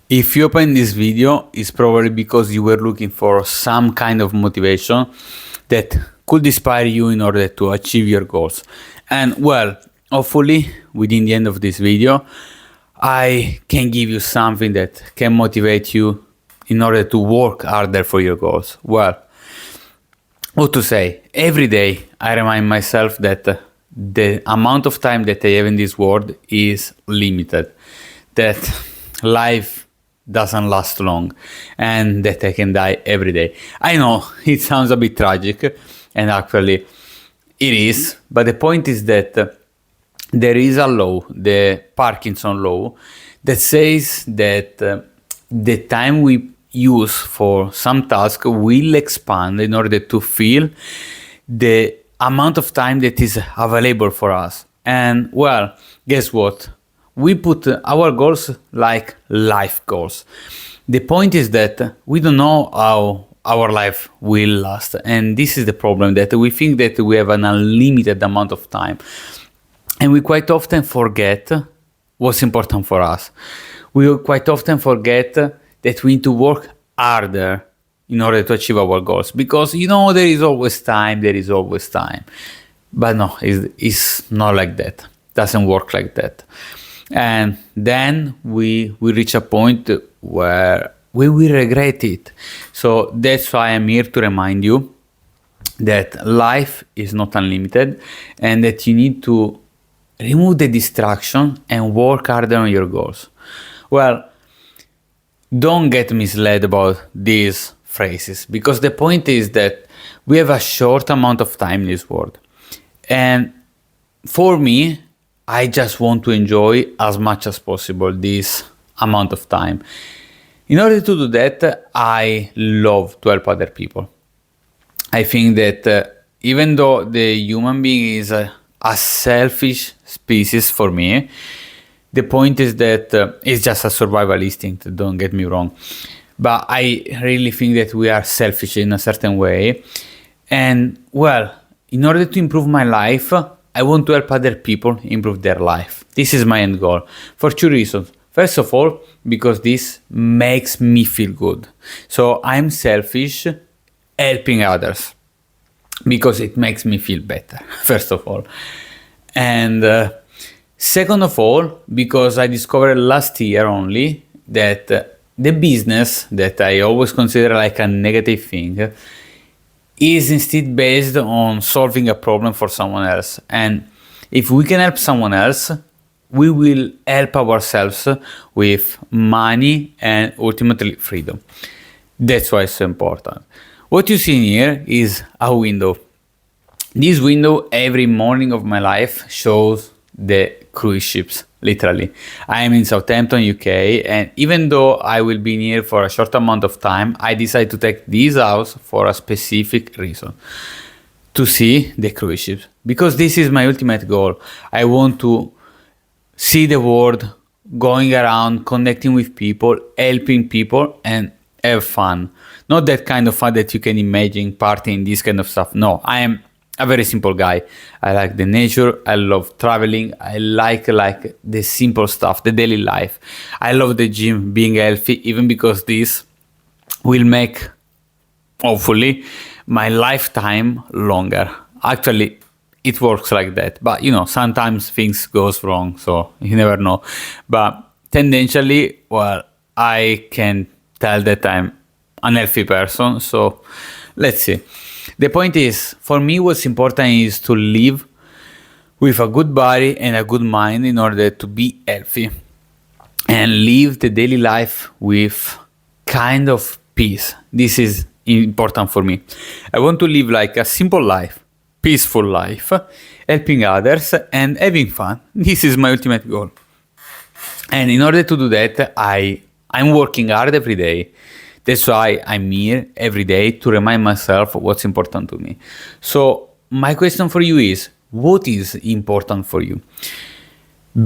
If you open this video, it's probably because you were looking for some kind of motivation that could inspire you in order to achieve your goals. And well, hopefully within the end of this video, I can give you something that can motivate you in order to work harder for your goals. Well, what to say? Every day I remind myself that the amount of time that I have in this world is limited, that life doesn't last long, and that I can die every day. I know it sounds a bit tragic, and actually it is, but the point is that there is a law, the Parkinson law, that says that the time we use for some task will expand in order to fill the amount of time that is available for us. And well, guess what? We put our goals like life goals. The point is that we don't know how our life will last. And this is the problem, that we think that we have an unlimited amount of time. And we quite often forget what's important for us. We quite often forget that we need to work harder in order to achieve our goals. Because, there is always time, But no, it's not like that. It doesn't work like that. And then we reach a point where we will regret it. So that's why I'm here to remind you that life is not unlimited and that you need to remove the distraction and work harder on your goals. Well, don't get misled about these phrases, because the point is that we have a short amount of time in this world. And for me, I just want to enjoy as much as possible this amount of time. In order to do that, I love to help other people. I think that even though the human being is a selfish species for me, the point is that it's just a survival instinct, don't get me wrong. But I really think that we are selfish in a certain way. And well, in order to improve my life, I want to help other people improve their life. This is my end goal for two reasons. First of all, because this makes me feel good. So I'm selfish helping others because it makes me feel better, first of all. And second of all, because I discovered last year only that the business that I always consider like a negative thing is instead based on solving a problem for someone else. And if we can help someone else, we will help ourselves with money and ultimately freedom. That's why it's so important. What you see here is a window. This window every morning of my life shows the cruise ships, literally. I am in Southampton, UK, and even though I will be here for a short amount of time, I decided to take this house for a specific reason. To see the cruise ships. Because this is my ultimate goal. I want to see the world, going around, connecting with people, helping people, and have fun. Not that kind of fun that you can imagine, partying, this kind of stuff. No, I am a very simple guy. I like the nature. I love traveling. I like the simple stuff, the daily life. I love the gym, being healthy, even because this will make, hopefully, my lifetime longer. Actually, it works like that. But, sometimes things goes wrong, so you never know. But tendentially, well, I can tell that I'm an healthy person. So let's see. The point is, for me, what's important is to live with a good body and a good mind in order to be healthy and live the daily life with kind of peace. This is important for me. I want to live like a simple life, peaceful life, helping others and having fun. This is my ultimate goal. And in order to do that, I'm working hard every day. That's why I'm here every day to remind myself what's important to me. So my question for you is, what is important for you?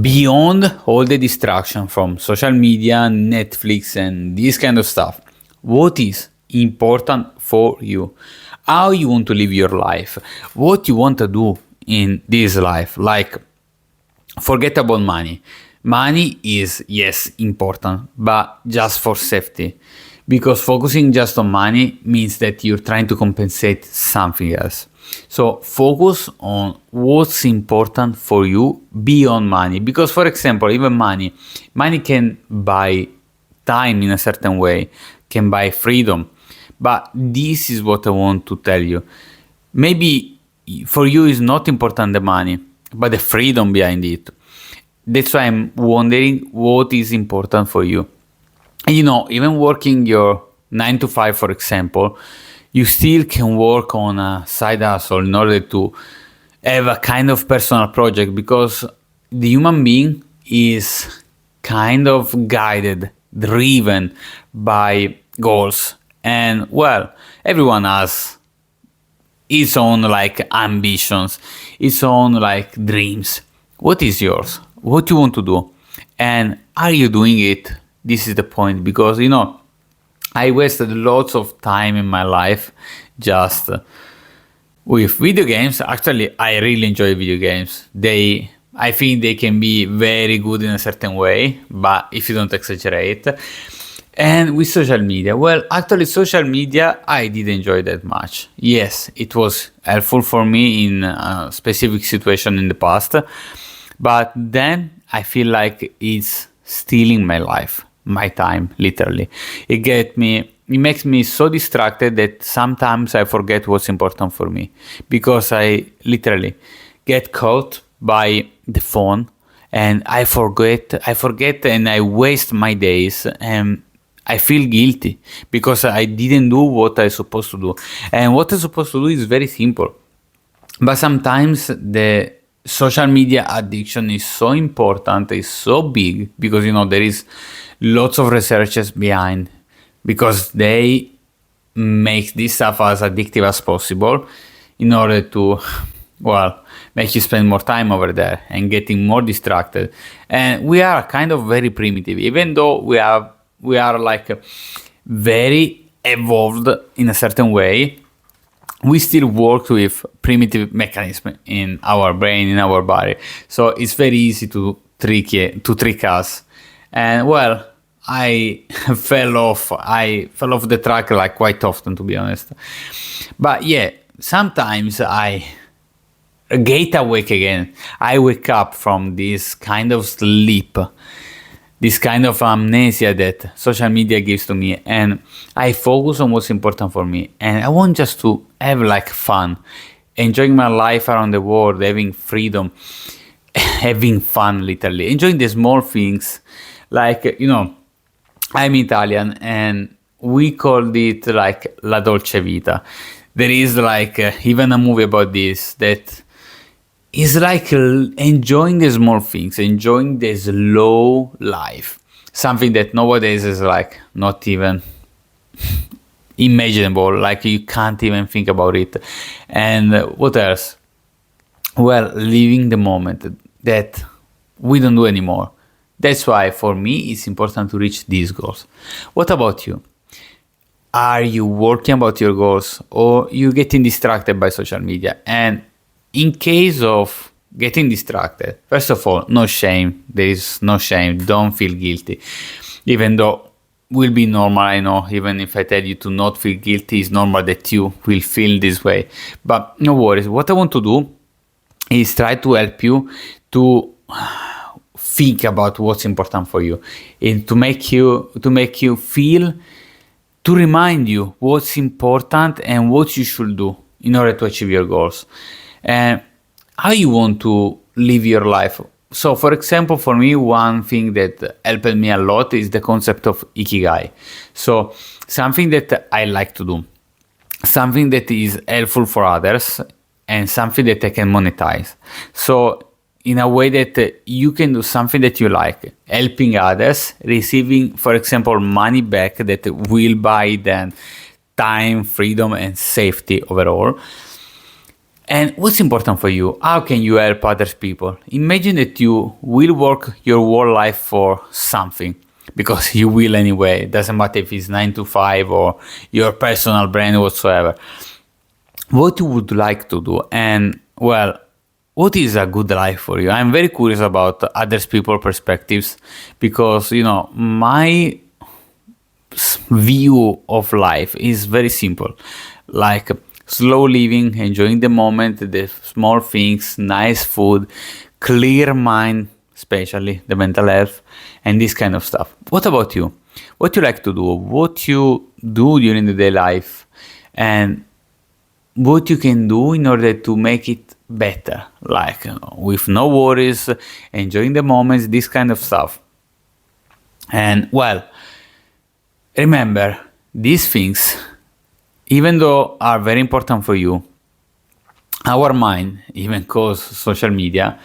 Beyond all the distraction from social media, Netflix, and this kind of stuff, what is important for you? How you want to live your life? What you want to do in this life? Like, forget about money. Money is, yes, important, but just for safety. Because focusing just on money means that you're trying to compensate something else. So focus on what's important for you beyond money. Because, for example, even money can buy time in a certain way, can buy freedom. But this is what I want to tell you. Maybe for you is not important the money, but the freedom behind it. That's why I'm wondering what is important for you. And even working your 9 to 5, for example, you still can work on a side hustle in order to have a kind of personal project, because the human being is kind of guided, driven by goals. And well, everyone has its own like ambitions, its own like dreams. What is yours? What you want to do? And are you doing it? This is the point, because I wasted lots of time in my life just with video games. Actually, I really enjoy video games. I think they can be very good in a certain way, but if you don't exaggerate. And with social media, well, actually, social media, I didn't enjoy that much. Yes, it was helpful for me in a specific situation in the past, but then I feel like it's stealing my life, my time, literally. It makes me so distracted that sometimes I forget what's important for me, because I literally get caught by the phone and I forget and I waste my days, and I feel guilty because I didn't do what I supposed to do. And what I'm supposed to do is very simple. But sometimes the social media addiction is so important, is so big, because there is lots of researchers behind, because they make this stuff as addictive as possible in order to make you spend more time over there and getting more distracted. And we are kind of very primitive, even though we are like very evolved in a certain way. We still work with primitive mechanism in our brain, in our body. So it's very easy to trick us. And well, I fell off the track like quite often, to be honest. But yeah, sometimes I get awake again. I wake up from this kind of sleep, this kind of amnesia that social media gives to me, and I focus on what's important for me. And I want just to have like fun, enjoying my life around the world, having freedom, having fun, literally enjoying the small things. Like, I'm Italian and we called it like La Dolce Vita. There is like even a movie about this that is like enjoying the small things, enjoying the slow life. Something that nowadays is like not even imaginable, like you can't even think about it. And what else? Well, living the moment that we don't do anymore. That's why for me it's important to reach these goals. What about you? Are you working about your goals, or you getting distracted by social media? And in case of getting distracted, first of all, no shame. There is no shame. Don't feel guilty. Even though will be normal, I know, even if I tell you to not feel guilty, it's normal that you will feel this way. But no worries. What I want to do is try to help you to think about what's important for you, and to make you feel, to remind you what's important and what you should do in order to achieve your goals and how you want to live your life. So, for example, for me, one thing that helped me a lot is the concept of ikigai. So, something that I like to do, something that is helpful for others, and something that I can monetize. So, in a way that you can do something that you like, helping others, receiving, for example, money back that will buy them time, freedom, and safety overall. And what's important for you? How can you help other people? Imagine that you will work your whole life for something, because you will anyway. It doesn't matter if it's 9 to 5 or your personal brand whatsoever. What you would like to do. And well, what is a good life for you? I'm very curious about others people perspectives, because my view of life is very simple, like slow living, enjoying the moment, the small things, nice food, clear mind, especially the mental health, and this kind of stuff. What about you? What you like to do? What you do during the day life? And what you can do in order to make it better, like with no worries, enjoying the moments, this kind of stuff. And well, remember, these things, even though are very important for you, our mind, even cause social media,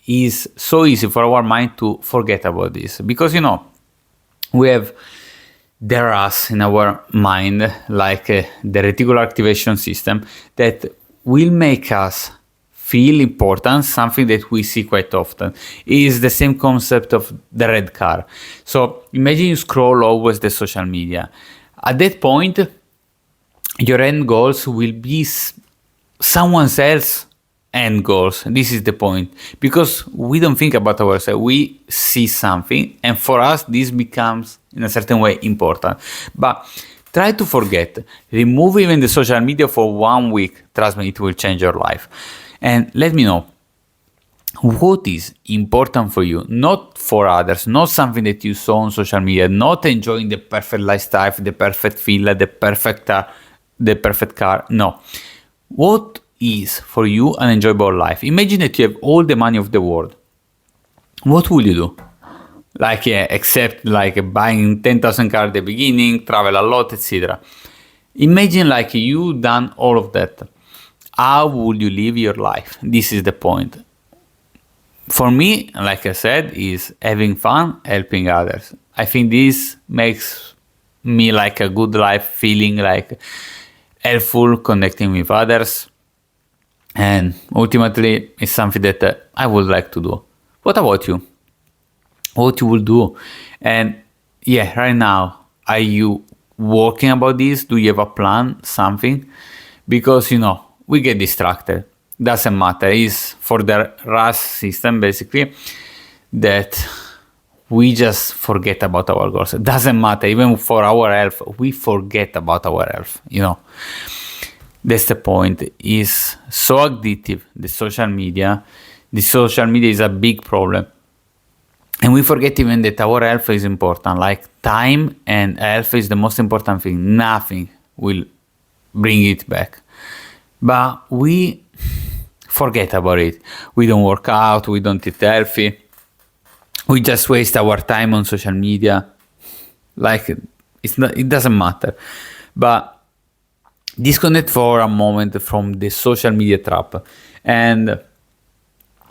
is so easy for our mind to forget about this, because we have there are us in our mind, like the reticular activation system, that will make us feel important, something that we see quite often. It is the same concept of the red car. So imagine you scroll always the social media. At that point, your end goals will be someone else's end goals. This is the point, because we don't think about ourselves. We see something, and for us this becomes in a certain way important. But try to forget, remove even the social media for 1 week. Trust me, it will change your life. And let me know what is important for you, not for others, not something that you saw on social media, not enjoying the perfect lifestyle, the perfect villa, the perfect car. No, what is for you an enjoyable life? Imagine that you have all the money of the world. What will you do? Like, except like buying 10,000 cars at the beginning, travel a lot, etc. Imagine like you done all of that. How would you live your life? This is the point. For me, like I said, is having fun, helping others. I think this makes me like a good life, feeling like helpful, connecting with others. And ultimately, it's something that I would like to do. What about you? What you will do? And yeah, right now, are you working about this? Do you have a plan, something? Because, we get distracted. Doesn't matter. It's for the RAS system, basically, that we just forget about our goals. It doesn't matter. Even for our health, we forget about our health, That's the point. Is so addictive, the social media. The social media is a big problem. And we forget even that our health is important. Like time and health is the most important thing. Nothing will bring it back. But we forget about it. We don't work out. We don't eat healthy. We just waste our time on social media. Like it doesn't matter. But disconnect for a moment from the social media trap and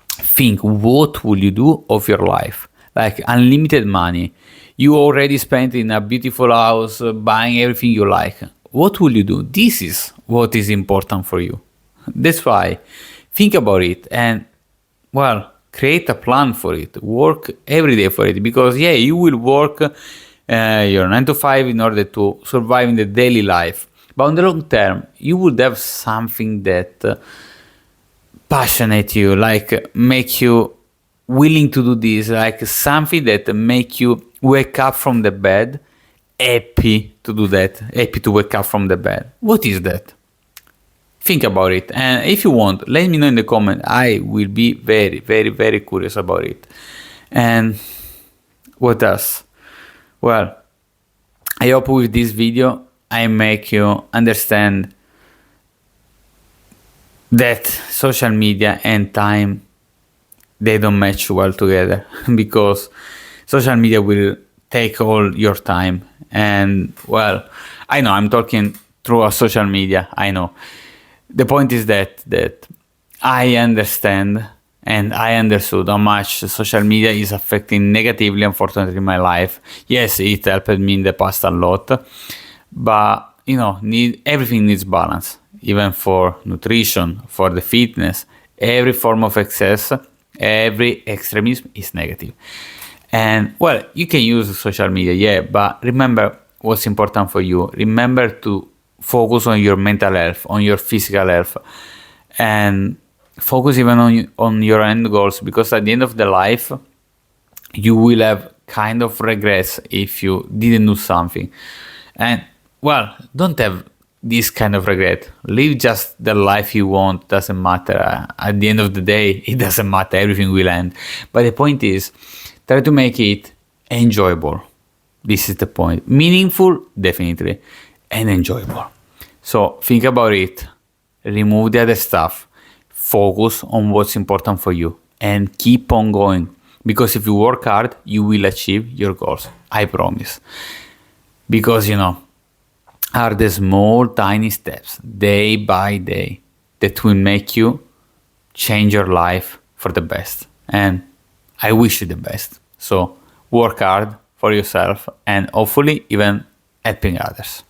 think, what will you do of your life? Like unlimited money. You already spent in a beautiful house, buying everything you like. What will you do? This is what is important for you. That's why think about it and, create a plan for it. Work every day for it, because you will work your 9 to 5 in order to survive in the daily life. But on the long term, you would have something that passionate you, like make you willing to do this, like something that make you wake up from the bed happy to do that, happy to wake up from the bed. What is that? Think about it. And if you want, let me know in the comment. I will be very, very, very curious about it. And what else? Well, I hope with this video I make you understand that social media and time, they don't match well together, because social media will take all your time. And I know I'm talking through a social media, I know. The point is that I understand and I understood how much social media is affecting negatively, unfortunately, my life. Yes, it helped me in the past a lot, but everything needs balance, even for nutrition, for the fitness. Every form of excess, every extremism is negative. And you can use social media, but remember what's important for you. Remember to focus on your mental health, on your physical health, and focus even on your end goals, because at the end of the life, you will have kind of regrets if you didn't do something. And well, don't have this kind of regret. Live just the life you want. Doesn't matter. At the end of the day, it doesn't matter. Everything will end. But the point is, try to make it enjoyable. This is the point. Meaningful, definitely, and enjoyable. So think about it. Remove the other stuff. Focus on what's important for you and keep on going. Because if you work hard, you will achieve your goals. I promise. Because, are the small, tiny steps, day by day, that will make you change your life for the best. And I wish you the best. So work hard for yourself and hopefully even helping others.